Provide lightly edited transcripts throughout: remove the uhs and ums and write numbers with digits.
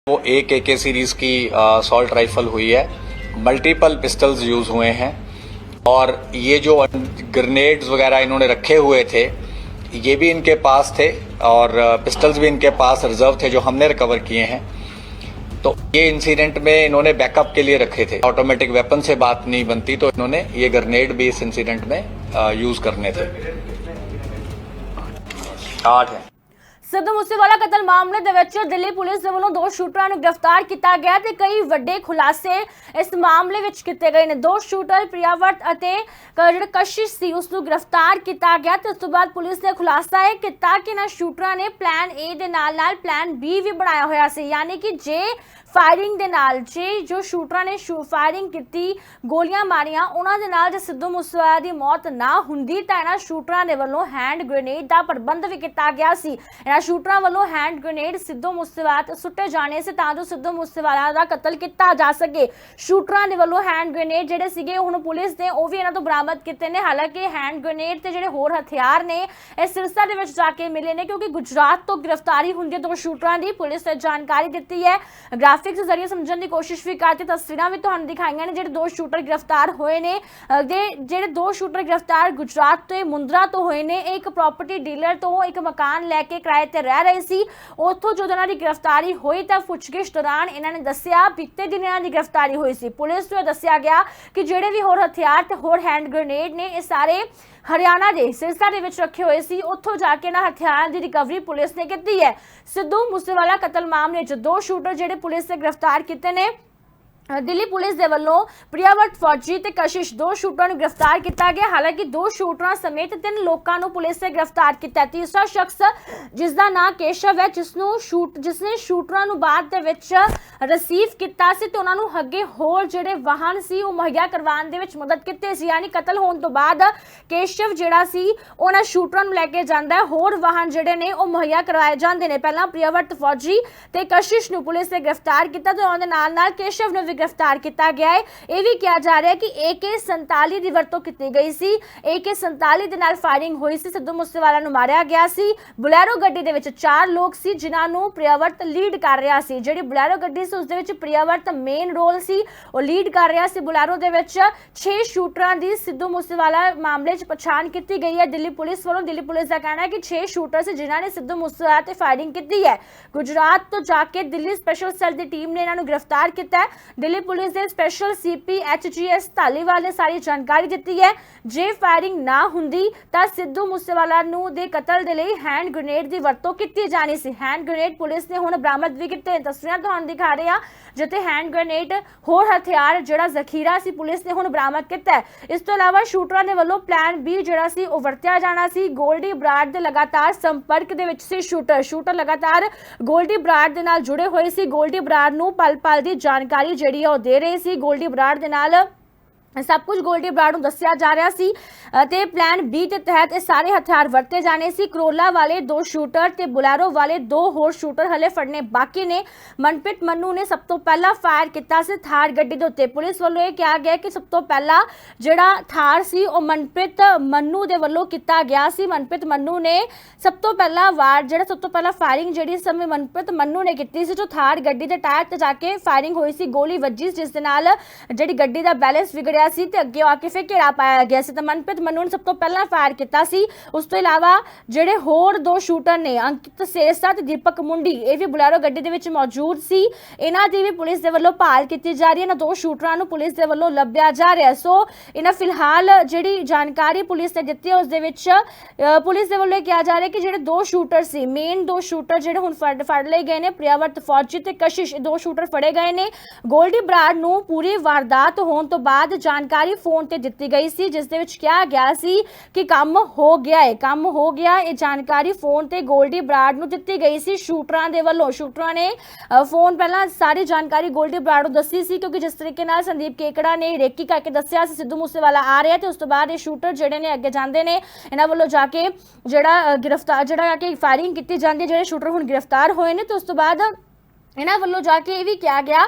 वो एक AK series की असॉल्ट राइफल हुई है, मल्टीपल पिस्टल्स यूज हुए हैं और ये जो ग्रेनेड्स वगैरह इन्होंने रखे हुए थे ये भी इनके पास थे और पिस्टल्स भी इनके पास रिजर्व थे जो हमने रिकवर किए हैं। तो ये इंसिडेंट में इन्होंने बैकअप के लिए रखे थे, ऑटोमेटिक वेपन से बात नहीं बनती तो इन्होंने ये ग्रेनेड भी इस इंसिडेंट में यूज करने थे। 8 है। ਸਿੱਧੂ ਮੂਸੇਵਾਲਾ ਕਤਲ ਮਾਮਲੇ ਦੇ ਵਿੱਚ ਦਿੱਲੀ ਪੁਲਿਸ ਦੇ ਵੱਲੋਂ 2 ਸ਼ੂਟਰਾਂ ਨੂੰ ਗ੍ਰਿਫਤਾਰ ਕੀਤਾ ਗਿਆ ਤੇ ਕਈ ਵੱਡੇ ਖੁਲਾਸੇ ਇਸ ਮਾਮਲੇ ਵਿੱਚ ਕੀਤੇ ਗਏ ਨੇ। 2 ਸ਼ੂਟਰ ਪ੍ਰਿਆਵਰਤ ਅਤੇ ਜਿਹੜਾ ਕਸ਼ਿਸ਼ ਸੀ ਉਸ ਨੂੰ ਗ੍ਰਿਫਤਾਰ ਕੀਤਾ ਗਿਆ ਤੇ ਉਸ ਤੋਂ ਬਾਅਦ ਪੁਲਿਸ ਨੇ ਖੁਲਾਸਾ ਇਹ ਕੀਤਾ ਕਿ ਇਹਨਾਂ ਸ਼ੂਟਰਾਂ ਨੇ ਪਲਾਨ A ਦੇ ਨਾਲ ਪਲਾਨ B ਵੀ ਬਣਾਇਆ ਹੋਇਆ ਸੀ, ਯਾਨੀ ਕਿ ਜੇ फायरिंग ਦੇ ਨਾਲ ਜੇ ਜੋ ਸ਼ੂਟਰਾਂ ਨੇ ਫਾਇਰਿੰਗ ਕੀਤੀ, ਗੋਲੀਆਂ ਮਾਰੀਆਂ, ਉਹਨਾਂ ਦੇ ਨਾਲ ਜੇ ਸਿੱਧੂ ਮੂਸੇਵਾਲਾ ਦੀ ਮੌਤ ਨਾ ਹੁੰਦੀ ਤਾਂ ਇਹਨਾਂ ਸ਼ੂਟਰਾਂ ਦੇ ਵੱਲੋਂ ਹੈਂਡ ਗ੍ਰੇਨੇਡ ਦਾ ਪ੍ਰਬੰਧ ਵੀ ਕੀਤਾ ਗਿਆ ਸੀ। ਇਹਨਾਂ ਸ਼ੂਟਰਾਂ ਵੱਲੋਂ ਹੈਂਡ ਗ੍ਰੇਨੇਡ ਸਿੱਧੂ ਮੂਸੇਵਾਲਾ ਤੇ ਸੁੱਟੇ ਜਾਣੇ ਸੀ ਤਾਂ ਜੋ ਸਿੱਧੂ ਮੂਸੇਵਾਲਾ ਦਾ ਕਤਲ ਕੀਤਾ ਜਾ ਸਕੇ। ਸ਼ੂਟਰਾਂ ਦੇ ਵੱਲੋਂ ਹੈਂਡ ਗ੍ਰੇਨੇਡ ਜਿਹੜੇ ਸੀਗੇ ਹੁਣ ਪੁਲਿਸ ਨੇ ਉਹ ਵੀ ਇਹਨਾਂ ਤੋਂ ਬਰਾਮਦ ਕੀਤੇ ਨੇ। ਹਾਲਾਂਕਿ ਹੈਂਡ ਗ੍ਰੇਨੇਡ ਤੇ ਜਿਹੜੇ ਹੋਰ ਹਥਿਆਰ ਨੇ ਇਹ ਸਿਰਸਾ ਦੇ ਵਿੱਚ ਜਾ ਕੇ ਮਿਲੇ ਨੇ ਕਿਉਂਕਿ ਗੁਜਰਾਤ ਤੋਂ ਗ੍ਰਿਫਤਾਰੀ ਹੁੰਦੀ ਹੈ 2 ਸ਼ੂਟਰਾਂ ਦੀ। ਪੁਲਿਸ ਨੇ ਜਾਣਕਾਰੀ ਦਿੱਤੀ ਹੈ, ग्राफिक्स के जरिए समझने की कोशिश भी करते, तस्वीरां भी तुहानू दिखाईयां ने। जिहड़े 2 शूटर गिरफ्तार होए ने, जिहड़े 2 शूटर गिरफ्तार गुजरात तो मुंद्रा तो होए ने। एक प्रॉपर्टी डीलर तो एक मकान लैके किराए ते रह रहे सी, उत्थों जो इन्हां दी गिरफ्तारी होई तां पुछगिछ दौरान इन्हां ने दस्सिया बीते दिन इन्हां दी गिरफ्तारी होई सी। पुलिस नूं दस्सिया गया कि जिहड़े भी होर हथियार ते होर हैंड ग्रेनेड ने ये सारे हरियाणा के सिरसा के विच रखे हुए सी, उत्थों जाके ना हथियार की रिकवरी पुलिस ने की है। सिद्धू मूसेवाला कतल मामले 2 शूटर जिहड़े पुलिस ने गिरफ्तार किए ने। दिल्ली पुलिस के वलों प्रियावर्त फौजी ते कशिश 2 शूटरां नूं गिरफ्तार किया गया। हालांकि 2 शूटरां समेत 3 लोगों नूं पुलिस ने गिरफ्तार किया। तीसरा शख्स जिसका नाम केशव है जिसने शूटरां नूं बाद दे विच रिसीव किया सी ते उन्हां नूं अगे होर जिहड़े वाहन सी वो मुहैया करवाउण दे विच मदद कीती सी। यानी कतल होण तो बाद केशव जिहड़ा सी उन्हां शूटरां नूं लैके जांदा है, होर वाहन जिहड़े ने वो मुहैया करवाए जांदे ने। पहलां प्रियावर्त फौजी ते कशिश नूं पुलिस ने गिरफ्तार किया ते उहदे नाल केशव नूं गिरफ्तार किया गया है। यह भी कहा जा रहा है कि AK-47 की वरतों की गई सी। AK-47 के नाल फायरिंग हुई सी, सिद्धू मूसेवाला नूं मारिया गया सी। बुलैरो गड्डी दे विच 4 लोग सी जिन्हां नूं प्रियावर्त लीड कर रहा सी। जिहड़ी बुलैरो गड्डी सी उस दे विच प्रियावर्त मेन रोल सी, वो लीड कर रहा सी। बुलैरो दे विच 6 शूटरां दी सिद्धू मूसेवाला मामले च पछाण की गई है। दिल्ली पुलिस वालों दिल्ली पुलिस का कहना है कि 6 शूटर से जिन्हां ने सिद्धू मूसेवाला ते फायरिंग की है। गुजरात तो जाके दिल्ली स्पैशल सैल की टीम ने इन्हां नूं गिरफ्तार किया है। दिल्ली पुलिस के स्पैशल CP HGS धालीवाल ने सारी जानकारी दी है। जे फायरिंग ना हुंदी तां सिद्धू मूसेवाला नूं दे कतल दे लई हैंड ग्रेनेड की वरतों की जानी सी। हैंड ग्रेनेड पुलिस ने हुण बरामद भी कीते। तस्वीरां तुहानूं दिखा रहे हैं जिथे हैंड ग्रेनेड होर हथियार जिहड़ा जखीरा सी पुलिस ने हुण बरामद कीता है। इस तो इलावा शूटरां दे वल्लों प्लान B जिहड़ा सी ओह वरतिया जाना सी। गोल्डी बराड़ दे लगातार संपर्क दे विच सी शूटर लगातार गोल्डी बराड़ दे नाल जुड़े होए सी। गोल्डी बराड़ नूं पल-पल दी जानकारी जिहड़ी है दे रहे सी। गोल्डी बराड़ दे नाल सब कुछ गोल्डी बराड़ नूं दस्सिया जा रहा सी ते प्लान B के तहत ये सारे हथियार वरते जाने सी। करोला वाले 2 शूटर ते बुलैरो वाले 2 होर शूटर हले फड़ने बाकी ने। मनप्रीत मन्नू ने सब तो पहला फायर किया सी थार गड्डी दे उत्ते। पुलिस वालों ये कहा गया कि सब तो पहला जिहड़ा थार सी वो मनप्रीत मन्नू दे वल्लों किया गया सी। मनप्रीत मन्नू ने सब तो पहला वार जिहड़ा सब तो पहला फायरिंग जिहड़ी समय मनप्रीत मन्नू ने की सी, जो थार गड्डी दे टायर ते जाके फायरिंग हुई सी। गोली वजी जिस दे नाल जिहड़ी गड्डी दा बैलेंस विगड़िया सी ते अगे आके फिर घेरा पाया गया सी। ते मनप्रीत मन्नू ने सब तो पहला फायर किया सी। उस तो इलावा जिहड़े होर 2 शूटर ने अंकित सेरसा ते दीपक मुंडी ये भी बुलैरो गड्डी दे विच मौजूद सी। इन्हां दी भी पुलिस दे वल्लों भाल की जा रही है। इन्हां 2 शूटरां नूं पुलिस दे वल्लों लभ्या जा रहा है। सो इन्हां फिलहाल जिहड़ी जानकारी पुलिस ने दित्ती है उस दे विच पुलिस दे वल्लों कहा जा रहा है कि जिहड़े 2 शूटर सी, मेन 2 शूटर जिहड़े हुण फड़ लए गए ने, प्रियावर्त फौजी ते कशिश 2 शूटर फड़े गए ने। गोल्डी बराड़ नूं पूरी वारदात होण तो बाद जानकारी फोन ते दित्ती गई सी जिस दे विच कहा गया सी कि काम हो गया है, काम हो गया। ये जानकारी फोन ते गोल्डी बराड़ नूं दित्ती गई सी शूटरां दे वल्लों। शूटरां ने फोन पहला सारी जानकारी गोल्डी बराड़ नूं दस्सी सी क्योंकि जिस तरीके नाल संदीप केकड़ा ने रेकी करके दस्सिया सी सिद्धू मूसेवाला आ रहा है ते उस तो बाद ये शूटर जिहड़े ने अगे जांदे ने इन्हां वल्लों जाके जिहड़ा गिरफ्तार जिहड़ा कि फायरिंग कीती जांदी है। जिहड़े शूटर हुण गिरफ्तार होए ने ते उस तो बाद ਇਹਨਾਂ ਵੱਲੋਂ ਜਾ ਕੇ ਇਹ ਵੀ ਕਿਹਾ ਗਿਆ,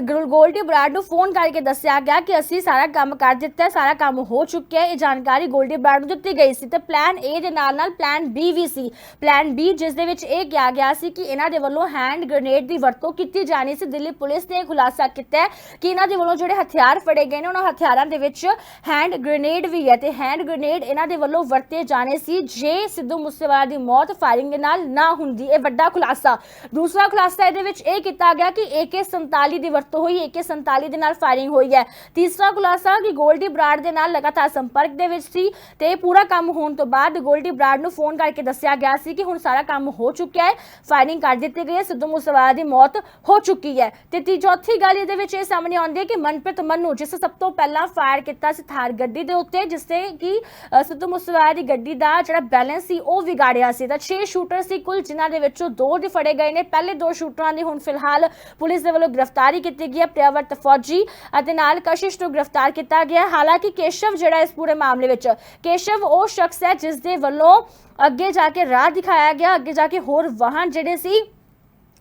ਗੋਲਡੀ ਬਰਾੜ ਨੂੰ ਫੋਨ ਕਰਕੇ ਦੱਸਿਆ ਗਿਆ ਕਿ ਅਸੀਂ ਸਾਰਾ ਕੰਮ ਕਰ ਦਿੱਤਾ ਹੈ, ਸਾਰਾ ਕੰਮ ਹੋ ਚੁੱਕਿਆ ਹੈ। ਇਹ ਜਾਣਕਾਰੀ ਗੋਲਡੀ ਬਰਾੜ ਨੂੰ ਦਿੱਤੀ ਗਈ ਸੀ ਤੇ ਪਲਾਨ ਏ ਦੇ ਨਾਲ ਪਲਾਨ ਬੀ ਵੀ ਸੀ। ਪਲਾਨ ਬੀ ਜਿਸ ਦੇ ਵਿੱਚ ਇਹ ਕਿਹਾ ਗਿਆ ਸੀ ਕਿ ਇਹਨਾਂ ਦੇ ਵੱਲੋਂ ਹੈਂਡ ਗ੍ਰੇਨੇਡ ਦੀ ਵਰਤੋਂ ਕੀਤੀ ਜਾਣੀ ਸੀ। ਦਿੱਲੀ ਪੁਲਿਸ ਨੇ ਖੁਲਾਸਾ ਕੀਤਾ ਹੈ ਕਿ ਇਹਨਾਂ ਦੇ ਵੱਲੋਂ ਜਿਹੜੇ ਹਥਿਆਰ ਫੜੇ ਗਏ ਨੇ ਉਹਨਾਂ ਹਥਿਆਰਾਂ ਦੇ ਵਿੱਚ ਹੈਂਡ ਗ੍ਰੇਨੇਡ ਵੀ ਹੈ ਤੇ ਹੈਂਡ ਗ੍ਰੇਨੇਡ ਇਹਨਾਂ ਦੇ ਵੱਲੋਂ ਵਰਤੇ ਜਾਣੇ ਸੀ ਜੇ ਸਿੱਧੂ ਮੂਸੇਵਾਲਾ ਦੀ ਮੌਤ ਫਾਇਰਿੰਗ ਦੇ ਨਾਲ ਨਾ ਹੁੰਦੀ। ਇਹ ਵੱਡਾ ਖੁਲਾਸਾ। ਦੂਸਰਾ ਖੁਲਾਸਾ ਇਹਦੇ ਵਿੱਚ ਇਹ ਕੀਤਾ ਗਿਆ ਕਿ AK-47 ਦੀ ਵਰਤੋਂ ਹੋਈ, AK-47 ਦੇ ਨਾਲ ਫਾਇਰਿੰਗ ਹੋਈ ਹੈ। ਤੀਸਰਾ ਖੁਲਾਸਾ ਕਿ ਗੋਲਡੀ ਬਰਾੜ ਦੇ ਨਾਲ ਲਗਾਤਾਰ ਸੰਪਰਕ ਦੇ ਵਿੱਚ ਸੀ ਤੇ ਪੂਰਾ ਕੰਮ ਹੋਣ ਤੋਂ ਬਾਅਦ ਗੋਲਡੀ ਬਰਾੜ ਨੂੰ ਫੋਨ ਕਰਕੇ ਦੱਸਿਆ ਗਿਆ ਸੀ ਕਿ ਹੁਣ ਸਾਰਾ ਕੰਮ ਹੋ ਚੁੱਕਿਆ ਹੈ, ਫਾਇਰਿੰਗ ਕਰ ਦਿੱਤੀ ਗਈ ਹੈ, ਸਿੱਧੂ ਮੂਸੇਵਾਲਾ ਦੀ ਮੌਤ ਹੋ ਚੁੱਕੀ ਹੈ। ਤੇ ਚੌਥੀ ਗੱਲ ਇਹਦੇ ਵਿੱਚ ਇਹ ਸਾਹਮਣੇ ਆਉਂਦੀ ਹੈ ਕਿ ਮਨਪ੍ਰੀਤ ਮੰਨੂ ਜਿਸ ਸਭ ਤੋਂ ਪਹਿਲਾਂ ਫਾਇਰ ਕੀਤਾ ਸੀ ਥਾਰ ਗੱਡੀ ਦੇ ਉੱਤੇ, ਜਿਸ ਤੇ ਕਿ ਸਿੱਧੂ ਮੂਸੇਵਾਲਾ ਦੀ ਗੱਡੀ ਦਾ ਜਿਹੜਾ ਬੈਲੈਂਸ ਸੀ ਉਹ ਵਿਗਾੜਿਆ ਸੀ। ਤਾਂ 6 ਸ਼ੂਟਰ ਸੀ ਕੁੱਲ, ਜਿਨ੍ਹਾਂ ਦੇ ਵਿੱਚੋਂ 2 ਦੀ ਫੜੇ ਗਏ ਨੇ। ਪਹਿਲੇ 2 ਸ਼ੂਟਰਾਂ ਦੀ ਹੁਣ ਫਿਲਹਾਲ ਪੁਲਿਸ ਦੇ ਵੱਲੋਂ ਗ੍ਰਿਫਤਾਰੀ ਕੀਤੀ ਗਈ ਹੈ। ਪ੍ਰਿਆਵਰਤ ਫੌਜੀ ਅਤੇ ਨਾਲ ਕਸ਼ਿਸ਼ ਨੂੰ ਗ੍ਰਿਫਤਾਰ ਕੀਤਾ ਗਿਆ। ਹਾਲਾਂਕਿ ਕੇਸ਼ਵ ਜਿਹੜਾ ਇਸ ਪੂਰੇ ਮਾਮਲੇ ਵਿੱਚ ਕੇਸ਼ਵ ਉਹ ਸ਼ਖਸ ਹੈ ਜਿਸ ਦੇ ਵੱਲੋਂ ਅੱਗੇ ਜਾ ਕੇ ਰਾਹ ਦਿਖਾਇਆ ਗਿਆ, ਅੱਗੇ ਜਾ ਕੇ ਹੋਰ ਵਾਹਨ ਜਿਹੜੇ ਸੀ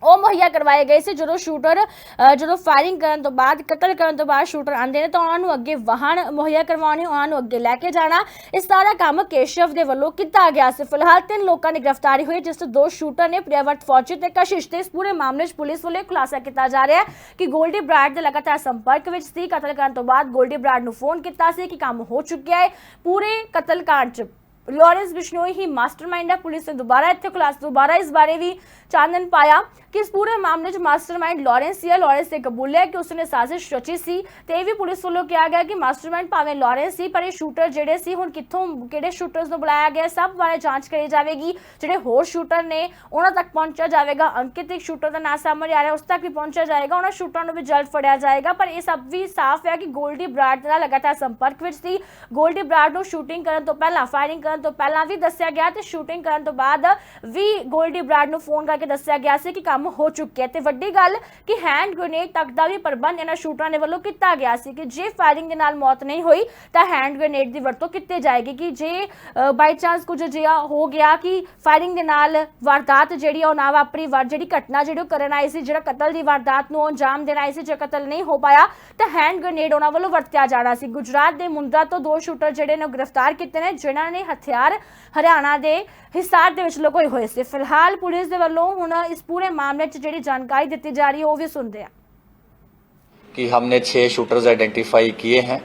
ਉਹ ਮੁਹੱਈਆ ਕਰਵਾਏ ਗਏ ਸੀ। ਜਦੋਂ ਫਾਇਰਿੰਗ ਕਰਨ ਤੋਂ ਬਾਅਦ, ਕਤਲ ਕਰਨ ਤੋਂ ਬਾਅਦ ਸ਼ੂਟਰ ਆਉਂਦੇ ਨੇ ਤਾਂ ਉਹਨਾਂ ਨੂੰ ਅੱਗੇ ਵਾਹਨ ਮੁਹੱਈਆ ਕਰਵਾਉਣੇ, ਉਹਨਾਂ ਨੂੰ ਅੱਗੇ ਲੈ ਕੇ ਜਾਣਾ, ਇਹ ਸਾਰਾ ਕੰਮ ਕੇਸ਼ਵ ਦੇ ਵੱਲੋਂ ਕੀਤਾ ਗਿਆ ਸੀ। ਫਿਲਹਾਲ 3 ਲੋਕਾਂ ਦੀ ਗ੍ਰਿਫਤਾਰੀ ਹੋਈ ਜਿਸ ਤੋਂ 2 ਸ਼ੂਟਰ ਨੇ, ਪ੍ਰਿਆਵਰਤ ਫੌਜੀ ਤੇ ਕਸ਼ਿਸ਼। ਤੇ ਇਸ ਪੂਰੇ ਮਾਮਲੇ 'ਚ ਪੁਲਿਸ ਵੱਲੋਂ ਖੁਲਾਸਾ ਕੀਤਾ ਜਾ ਰਿਹਾ ਹੈ ਕਿ ਗੋਲਡੀ ਬਰਾੜ ਦੇ ਲਗਾਤਾਰ ਸੰਪਰਕ ਵਿੱਚ ਸੀ। ਕਤਲ ਕਰਨ ਤੋਂ ਬਾਅਦ ਗੋਲਡੀ ਬਰਾੜ ਨੂੰ ਫੋਨ ਕੀਤਾ ਸੀ ਕਿ ਕੰਮ ਹੋ ਚੁੱਕਿਆ ਹੈ। ਪੂਰੇ ਕਤਲकांड 'ਚ लॉरेंस बिश्नोई ही मास्टरमाइंड है। पुलिस ने दोबारा इस बारे भी चानन पाया कि इस पूरे मामले च मास्टरमाइंड लॉरेंस ही है। लॉरेंस ने कबूलिया कि उसने साजिश रची सी ते भी पुलिस वालों कहा गया कि मास्टरमाइंड भावें लॉरेंस ही पर ये शूटर जेडे सी हुण कित्थों किहड़े शूटर्स नूं बुलाया गया, सब बारे जांच करी जाएगी। जिहड़े होर शूटर ने उन्हां तक पहुंचा जाएगा। अंकित एक शूटर का नाम सामने आ रहा है, उस तक भी पहुंचा जाएगा। उन्हां शूटरां नूं भी जल्द फड़िया जाएगा। पर यह सब भी साफ है कि गोल्डी बराड़ दे नाल लगातार संपर्क विच सी। गोल्डी बराड़ नूं शूटिंग करन तो पहला, फायरिंग करन तो पहला भी दस्सिया गया ते शूटिंग करन तो बाद भी गोल्डी बराड़ नूं फोन करके दस्सिया गया सी कि काम हो चुके हैं। ते वड्डी गल कि हैंड ग्रेनेड तक दा भी प्रबंध इन्हां शूटरां दे वल्लों कीता गया सी कि जे फायरिंग दे नाल मौत नहीं होई तां हैंड ग्रेनेड दी वरतों कीती जाएगी कि जे बाई चांस कुछ जिहा हो गया कि फायरिंग दे नाल वारदात जिहड़ी ओ ना वापरी, जिहड़ी घटना जिहड़ी करन आई सी, जिहड़ा कतल दी वारदात नूं अंजाम देना आई सी, जे कतल नहीं हो पाया तां हैंड ग्रेनेड उन्हां वल्लों वरतिया जाना सी। गुजरात दे मुंद्रा तो 2 शूटर जिहड़े ने गिरफ्तार कीते ने जिन्हां ने हथियार हरियाणा दे हिसार दे विच लुकोए होए सी। फिलहाल पुलिस दे वल्लों हुण इस पूरे मामले च जिहड़ी जानकारी दित्ती जा रही है वो भी सुनते हैं कि हमने 6 शूटर्स आइडेंटिफाई किए हैं।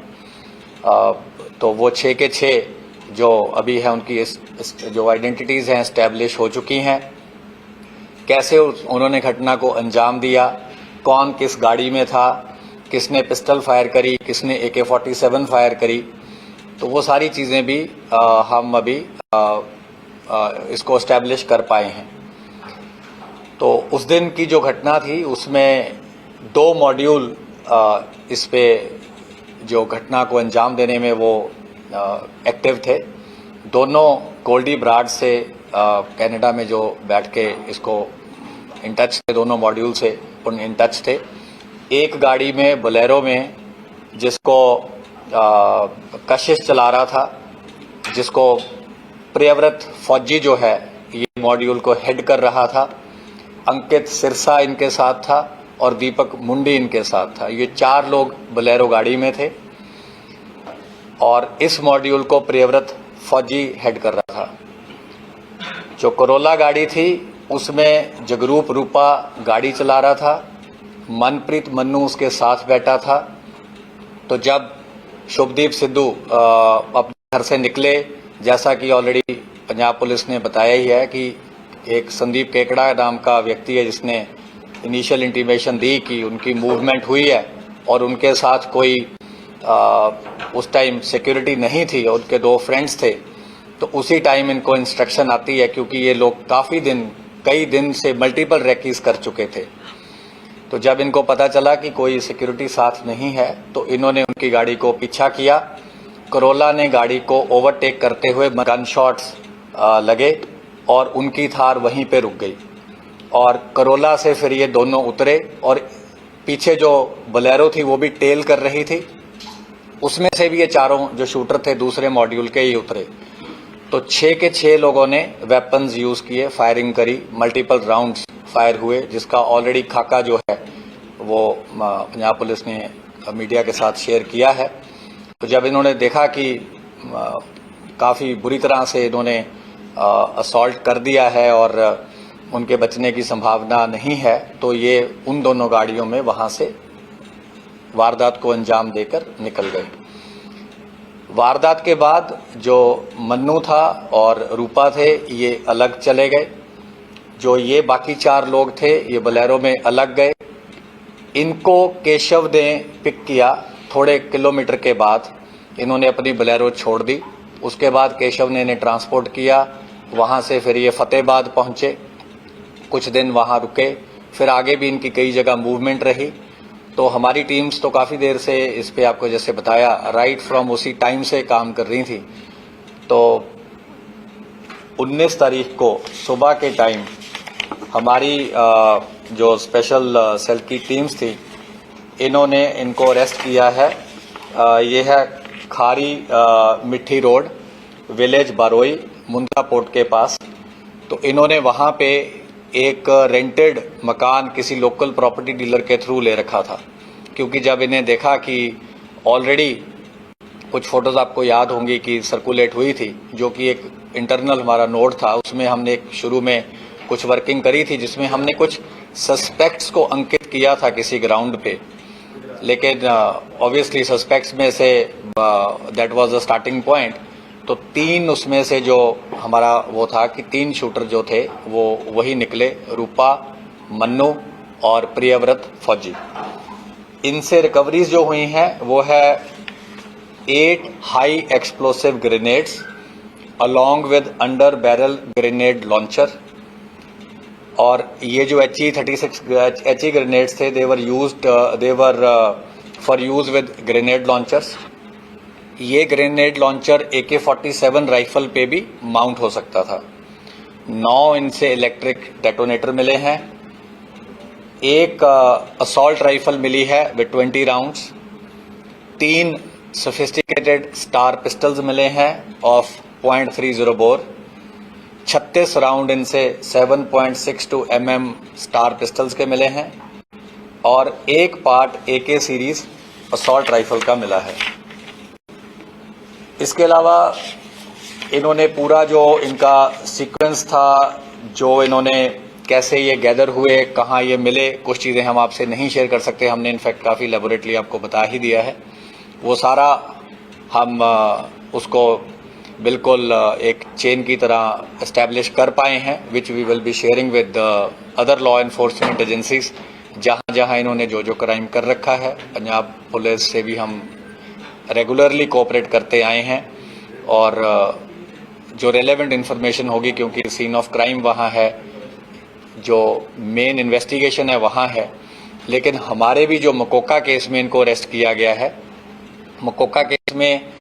तो वो 6 के 6 जो अभी है उनकी जो आइडेंटिटीज हैं एस्टेब्लिश हो चुकी हैं। कैसे उन्होंने घटना को अंजाम दिया, कौन किस गाड़ी में था, किसने पिस्टल फायर करी, किसने AK-47 फायर करी, तो वो सारी चीज़ें भी हम अभी इसको एस्टेब्लिश कर पाए हैं। तो उस दिन की जो घटना थी उसमें 2 मॉड्यूल इस पे जो घटना को अंजाम देने में वो एक्टिव थे। दोनों गोल्डी बराड़ से कनाडा में जो बैठ के इसको इन टच थे, दोनों मॉड्यूल से इन टच थे। एक गाड़ी में बोलेरो में जिसको कशिश चला रहा था, जिसको प्रियव्रत फौजी जो है ये मॉड्यूल को हेड कर रहा था। अंकित सिरसा इनके साथ था और दीपक मुंडी इनके साथ था। ये 4 लोग बोलेरो गाड़ी में थे और इस मॉड्यूल को प्रियव्रत फौजी हेड कर रहा था। जो कोरोला गाड़ी थी उसमें जगरूप रूपा गाड़ी चला रहा था, मनप्रीत मन्नू उसके साथ बैठा था। तो जब शुभदीप सिद्धू अपने घर से निकले, जैसा कि ऑलरेडी पंजाब पुलिस ने बताया ही है कि एक संदीप केकड़ा नाम का व्यक्ति है जिसने इनिशियल इंटीमेशन दी कि उनकी मूवमेंट हुई है और उनके साथ कोई उस टाइम सिक्योरिटी नहीं थी और उनके 2 फ्रेंड्स थे। तो उसी टाइम इनको इंस्ट्रक्शन आती है, क्योंकि ये लोग कई दिन से मल्टीपल रेकीज कर चुके थे। तो जब इनको पता चला कि कोई सिक्योरिटी साथ नहीं है तो इन्होंने उनकी गाड़ी को पीछा किया। करोला ने गाड़ी को ओवरटेक करते हुए गन शॉट्स लगे और उनकी थार वहीं पे रुक गई और करोला से फिर ये दोनों उतरे और पीछे जो बोलेरो थी वो भी टेल कर रही थी, उसमें से भी ये 4 जो शूटर थे दूसरे मॉड्यूल के ही उतरे। तो 6 के 6 लोगों ने वेपन्स यूज किए, फायरिंग करी, मल्टीपल राउंड्स फायर हुए, जिसका ऑलरेडी खाका जो है वो पंजाब पुलिस ने मीडिया के साथ शेयर किया है। तो जब इन्होंने देखा कि काफ़ी बुरी तरह से इन्होंने असॉल्ट कर दिया है और उनके बचने की संभावना नहीं है, तो ये उन दोनों गाड़ियों में वहां से वारदात को अंजाम देकर निकल गए। वारदात के बाद जो मन्नू था और रूपा थे ये अलग चले गए। जो ये बाकी 4 लोग थे ये बोलेरो में अलग गए। इनको केशव ने पिक किया। थोड़े किलोमीटर के बाद इन्होंने अपनी बोलेरो छोड़ दी। उसके बाद केशव ने इन्हें ट्रांसपोर्ट किया। वहां से फिर ये फतेहाबाद पहुंचे, कुछ दिन वहां रुके, फिर आगे भी इनकी कई जगह मूवमेंट रही। तो हमारी टीम्स तो काफ़ी देर से इस पे आपको जैसे बताया राइट फ्रॉम उसी टाइम से काम कर रही थी। तो 19 तारीख को सुबह के टाइम हमारी जो स्पेशल सेल की टीम्स थी इन्होंने इनको अरेस्ट किया है। ये है खारी मिट्टी रोड, विलेज बारोई, मुंद्रा पोर्ट के पास। तो इन्होंने वहां पे एक रेंटेड मकान किसी लोकल प्रॉपर्टी डीलर के थ्रू ले रखा था, क्योंकि जब इन्हें देखा कि ऑलरेडी कुछ फोटोज आपको याद होंगी कि सर्कुलेट हुई थी, जो कि एक इंटरनल हमारा नोट था, उसमें हमने एक शुरू में कुछ वर्किंग करी थी जिसमें हमने कुछ सस्पेक्ट्स को अंकित किया था किसी ग्राउंड पे। लेकिन ऑब्वियसली सस्पेक्ट्स में say that was the starting point. तो 3 उसमें से जो हमारा वो था कि 3 शूटर जो थे वो वही निकले, रूपा, मन्नू और प्रियव्रत फौजी। इनसे रिकवरीज जो हुई हैं वो है 8 high explosive grenades along with under barrel grenade launcher. और ये जो HE ग्रेनेड्स थे they were for use with grenade launchers. ये ग्रेनेड लॉन्चर AK-47 राइफल पे भी माउंट हो सकता था। 9 इनसे इलेक्ट्रिक डेटोनेटर मिले हैं। एक असॉल्ट राइफल मिली है with 20 rounds. 3 sophisticated star pistols मिले हैं ऑफ .30 बोर। 36 राउंड इनसे 7.62 mm स्टार पिस्टल्स के मिले हैं और एक part AK series assault rifle का मिला है। इसके अलावा इन्होंने पूरा जो इनका सीक्वेंस था, जो इन्होंने कैसे ये गैदर हुए, कहाँ ये मिले, कुछ चीज़ें हम आपसे नहीं शेयर कर सकते। हमने इनफैक्ट काफ़ी लेबोरेटली आपको बता ही दिया है। वो सारा हम उसको बिल्कुल एक चेन की तरह एस्टैब्लिश कर पाए हैं, which we will be sharing with other law enforcement agencies जहाँ जहाँ इन्होंने जो जो क्राइम कर रखा है। पंजाब पुलिस से भी हम रेगुलरली कोऑपरेट करते आए हैं और जो रेलेवेंट इन्फॉर्मेशन होगी, क्योंकि सीन ऑफ क्राइम वहाँ है, जो मेन इन्वेस्टिगेशन है वहाँ है। लेकिन हमारे भी जो मकोका केस में इनको अरेस्ट किया गया है, मकोका केस में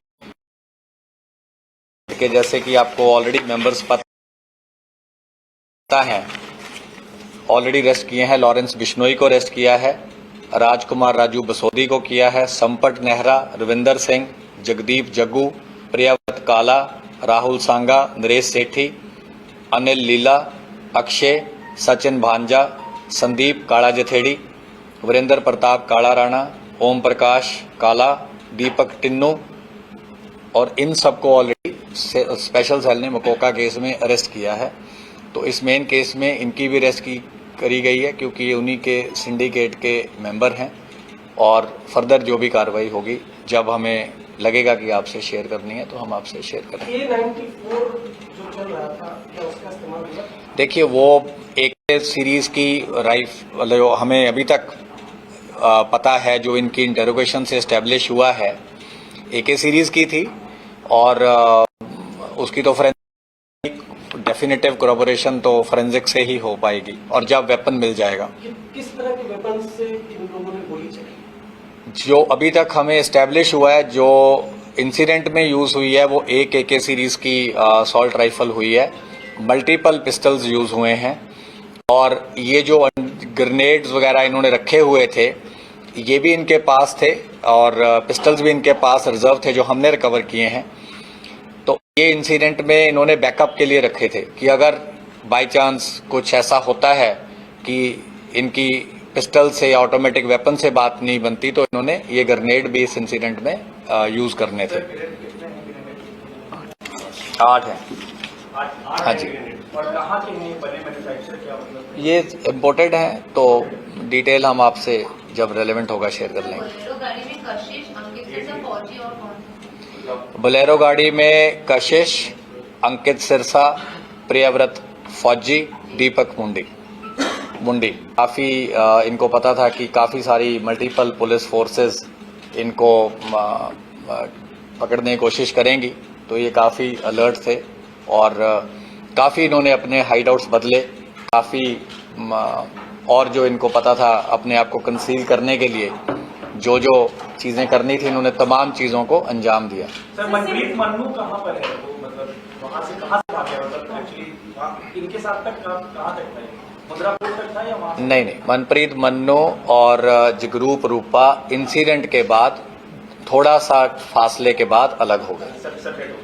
के जैसे कि आपको ऑलरेडी मेंबर्स पता है, ऑलरेडी अरेस्ट किए हैं। लॉरेंस बिश्नोई को अरेस्ट किया है, राजकुमार राजू बसोदी को किया है, संपट नेहरा, रविंदर सिंह, जगदीप जग्गू, प्रियव्रत काला, राहुल सांगा, नरेश सेठी, अनिल लीला, अक्षय, सचिन भांजा, संदीप काला जथेड़ी, वीरेंद्र प्रताप काला राणा, ओम प्रकाश काला, दीपक टिन्नू, और इन सबको ऑलरेडी स्पेशल सेल ने मकोका केस में अरेस्ट किया है। तो इस मेन केस में इनकी भी अरेस्ट करी गई है, क्योंकि ये उन्हीं के सिंडिकेट के मेंबर हैं। और फर्दर जो भी कार्रवाई होगी, जब हमें लगेगा कि आपसे शेयर करनी है तो हम आपसे शेयर करेंगे। A94 जो चल रहा था, क्या उसका इस्तेमाल हुआ? देखिए, वो AK सीरीज की राइफल जो हमें अभी तक पता है, जो इनकी इंटेरोगेशन से एस्टेब्लिश हुआ है, AK सीरीज की थी। और उसकी तो डेफिनेटिव कोरबोरेशन तो फोरेंसिक से ही हो पाएगी, और जब वेपन मिल जाएगा। किस तरह के वेपन से इन लोगों ने गोली चलाई? जो अभी तक हमें एस्टेब्लिश हुआ है, जो इंसिडेंट में यूज हुई है, वो एक AK सीरीज की असॉल्ट राइफल हुई है। मल्टीपल पिस्टल्स यूज हुए हैं, और ये जो ग्रेनेड्स वगैरह इन्होंने रखे हुए थे ये भी इनके पास थे, और पिस्टल्स भी इनके पास रिजर्व थे जो हमने रिकवर किए हैं। तो ये इंसिडेंट में इन्होंने बैकअप के लिए रखे थे कि अगर बाय चांस कुछ ऐसा होता है कि इनकी पिस्टल से या ऑटोमेटिक वेपन से बात नहीं बनती, तो इन्होंने ये ग्रेनेड भी इस इंसिडेंट में यूज करने थे। 8 हैं। हाँ जी, और कहाँ के हैं बने मैन्युफैक्चर, क्या मतलब? ये इम्पोर्टेड हैं, तो डिटेल हम आपसे जब रेलेवेंट होगा शेयर कर लेंगे। बोलेरो गाड़ी में कशिश, अंकित सिरसा, फौजी और कौन? बोलेरो गाड़ी में कशिश, अंकित सिरसा, प्रियव्रत फौजी, दीपक मुंडी। काफ़ी इनको पता था कि काफ़ी सारी मल्टीपल पुलिस फोर्सेस इनको पकड़ने की कोशिश करेंगी, तो ये काफ़ी अलर्ट थे और काफ़ी इन्होंने अपने हाइड आउट्स बदले, काफ़ी और जो इनको पता था अपने आप को कंसील करने के लिए जो जो चीज़ें करनी थी, इन्होंने तमाम चीज़ों को अंजाम दिया। सर, मनप्रीत मन्नू कहाँ पर है? वो मतलब वहाँ से कहाँ से भागे? मतलब एक्चुअली इनके साथ तक कहाँ तक था? मुद्रापुर तक था या वहाँ से? नहीं, मनप्रीत मन्नू और जगरूप रूपा इंसिडेंट के बाद थोड़ा सा फासले के बाद अलग हो गए। सेपरेट हो गए।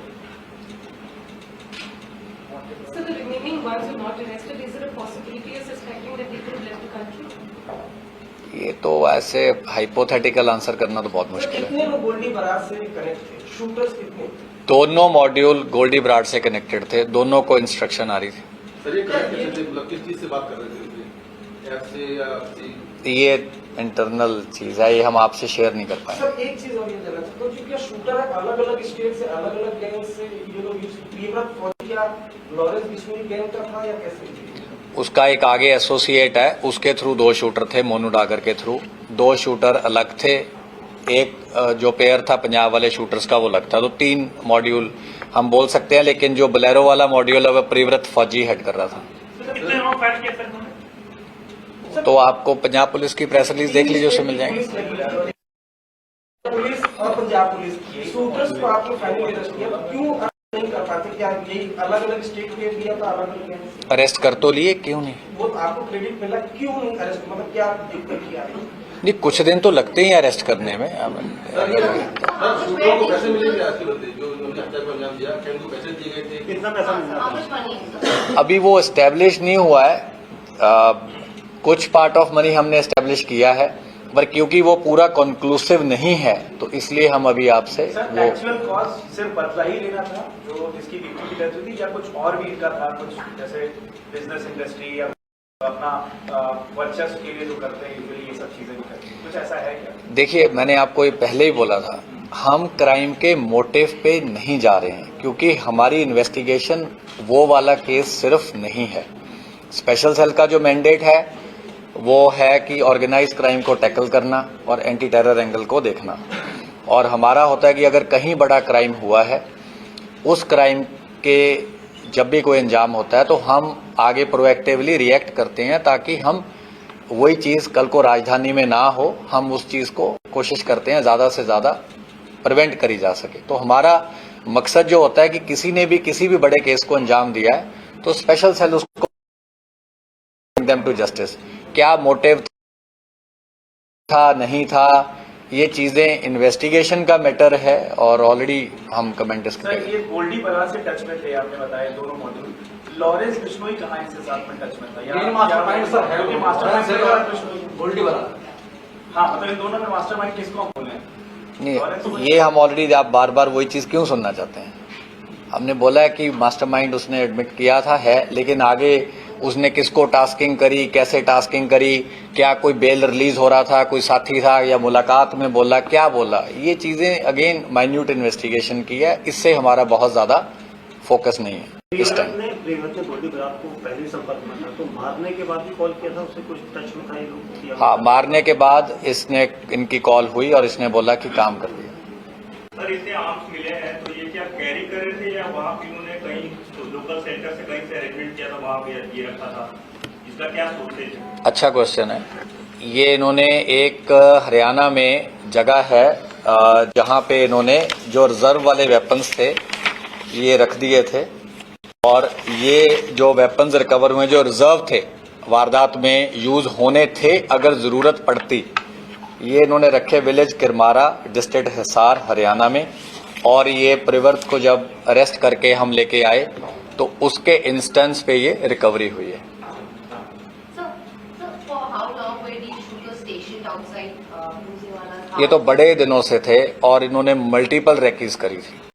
So the remaining ones who are not arrested, is there a possibility of suspecting that they could have left the country? ये तो ऐसे हाइपोथेटिकल आंसर करना तो बहुत मुश्किल है। कितने लोग गोल्डी बरार से कनेक्ट थे? शूटर्स कितने? दोनों मॉड्यूल गोल्डी ब्राड से कनेक्टेड थे, दोनों को इंस्ट्रक्शन आ रही थी। सर, ये मतलब किस चीज से बात कर रहे थे? ऐप से या ये इंटरनल चीज है, ये हम आपसे शेयर नहीं कर पाए। सर, एक चीज और ये जानना चाहता हूँ, क्योंकि शूटर अलग अलग स्टेट से अलग अलग गैंग से ये लोग प्रियव्रत फौजी या लॉरेंस बिश्नोई गैंग का था या कैसे? उसका एक आगे एसोसिएट है, उसके थ्रू 2 शूटर थे, मोनू डागर के थ्रू 2 शूटर अलग थे। एक जो पेयर था पंजाब वाले शूटर्स का वो अलग था, तो 3 मॉड्यूल हम बोल सकते हैं, लेकिन जो बोलेरो वाला मॉड्यूल है वह प्रियव्रत फौजी हेड कर रहा था। तो आपको पंजाब पुलिस की प्रेस रिलीज देख लीजिए, उससे मिल जाएंगे। पुलिस और पंजाब पुलिस शूटर्स को आपने फाइनली अरेस्ट किया, क्यों नहीं कर पाते? क्या ये अलग अलग स्टेट के लिया था, अलग अलग अरेस्ट कर तो लिए, क्यों नहीं? वो आपको क्रेडिट मिला, क्यों नहीं अरेस्ट? मतलब क्या दिक्कत क्या है? नहीं, कुछ दिन तो लगते ही अरेस्ट करने में। शूटरों को पैसे मिले थे आज के बंदे जो इन्होंने हत्या को अंजाम दिया, क्या इनको पैसे दिए गए थे? कितना पैसा मिला? How much money? अभी वो एस्टेब्लिश नहीं हुआ है, कुछ पार्ट ऑफ मनी हमने एस्टेब्लिश किया है, पर क्योंकि वो पूरा कंक्लूसिव नहीं है तो इसलिए हम अभी आपसे वो एक्चुअल कॉस्ट सिर्फ बदला ही लेना था जो इसकी विक्टिम की डेथ हुई थी, या कुछ और भी इनका था? कुछ जैसे बिजनेस इंडस्ट्री या अपना वर्चस्व के लिए जो करते हैं यूजुअली ये सब चीजें भी करते हैं, कुछ ऐसा है क्या? देखिए, मैंने आपको ये पहले ही बोला था, हम क्राइम के मोटिव पे नहीं जा रहे हैं, क्योंकि हमारी इन्वेस्टिगेशन वो वाला केस सिर्फ नहीं है। स्पेशल सेल का जो मैंडेट है वो है कि ऑर्गेनाइज क्राइम को टैकल करना और एंटी टेरर एंगल को देखना, और हमारा होता है कि अगर कहीं बड़ा क्राइम हुआ है, उस क्राइम के जब भी कोई अंजाम होता है तो हम आगे प्रोएक्टिवली रिएक्ट करते हैं, ताकि हम वही चीज़ कल को राजधानी में ना हो, हम उस चीज़ को कोशिश करते हैं ज़्यादा से ज़्यादा प्रिवेंट करी जा सके। तो हमारा मकसद जो होता है कि किसी ने भी किसी भी बड़े केस को अंजाम दिया है तो स्पेशल सेल उसको देम टू जस्टिस। क्या मोटिव था नहीं था, ये चीजें इन्वेस्टिगेशन का मैटर है और ऑलरेडी हम कमेंट सर, ये गोल्डी बरार से टच में थे, आपने बताया दोनों मॉड्यूल। लॉरेंस बिश्नोई कहाँ इनसे साथ में टच में था? ये मास्टरमाइंड सर है, ये मास्टरमाइंड गोल्डी बरार। हाँ, मतलब इन दोनों में मास्टरमाइंड किसको हम बोले? नहीं, ये हम ऑलरेडी, आप बार बार वही चीज क्यों सुनना चाहते हैं? हमने बोला है कि मास्टरमाइंड उसने एडमिट किया था है, लेकिन आगे उसने किसको टास्किंग करी, कैसे टास्किंग करी, क्या कोई बेल रिलीज हो रहा था, कोई साथी था या मुलाकात में बोला, क्या बोला, ये चीजें अगेन माइन्यूट इन्वेस्टिगेशन की है, इससे हमारा बहुत ज्यादा फोकस नहीं है इस टाइम। प्रियव्रत ने गोल्डी बरार को पहले संपर्क में था, तो मारने के बाद भी कॉल किया था, उससे कुछ टच में था ये लोग? हाँ, मारने के बाद इसने इनकी कॉल हुई और इसने बोला कि काम कर दिया। सर, इतने आर्म्स मिले हैं तो ये क्या कैरी कर रहे थे या वहाँ पे इन्होंने कहीं लोकल सेंटर से कहीं से अरेंजमेंट किया था, वहाँ पे ये रखा था? इसका क्या सोचते हैं? अच्छा क्वेश्चन है। ये इन्होंने एक हरियाणा में जगह है जहाँ पे इन्होंने जो रिजर्व वाले वेपन्स थे ये रख दिए थे, और ये जो वेपन्स रिकवर हुए जो रिजर्व थे, वारदात में यूज होने थे अगर जरूरत पड़ती, ये इन्होंने रखे विलेज किरमारा, डिस्ट्रिक्ट हिसार, हरियाणा में। और ये प्रियव्रत को जब अरेस्ट करके हम लेके आए तो उसके इंस्टेंस पे ये रिकवरी हुई है। सर, ये तो बड़े दिनों से थे और इन्होंने मल्टीपल रैकीज करी थी।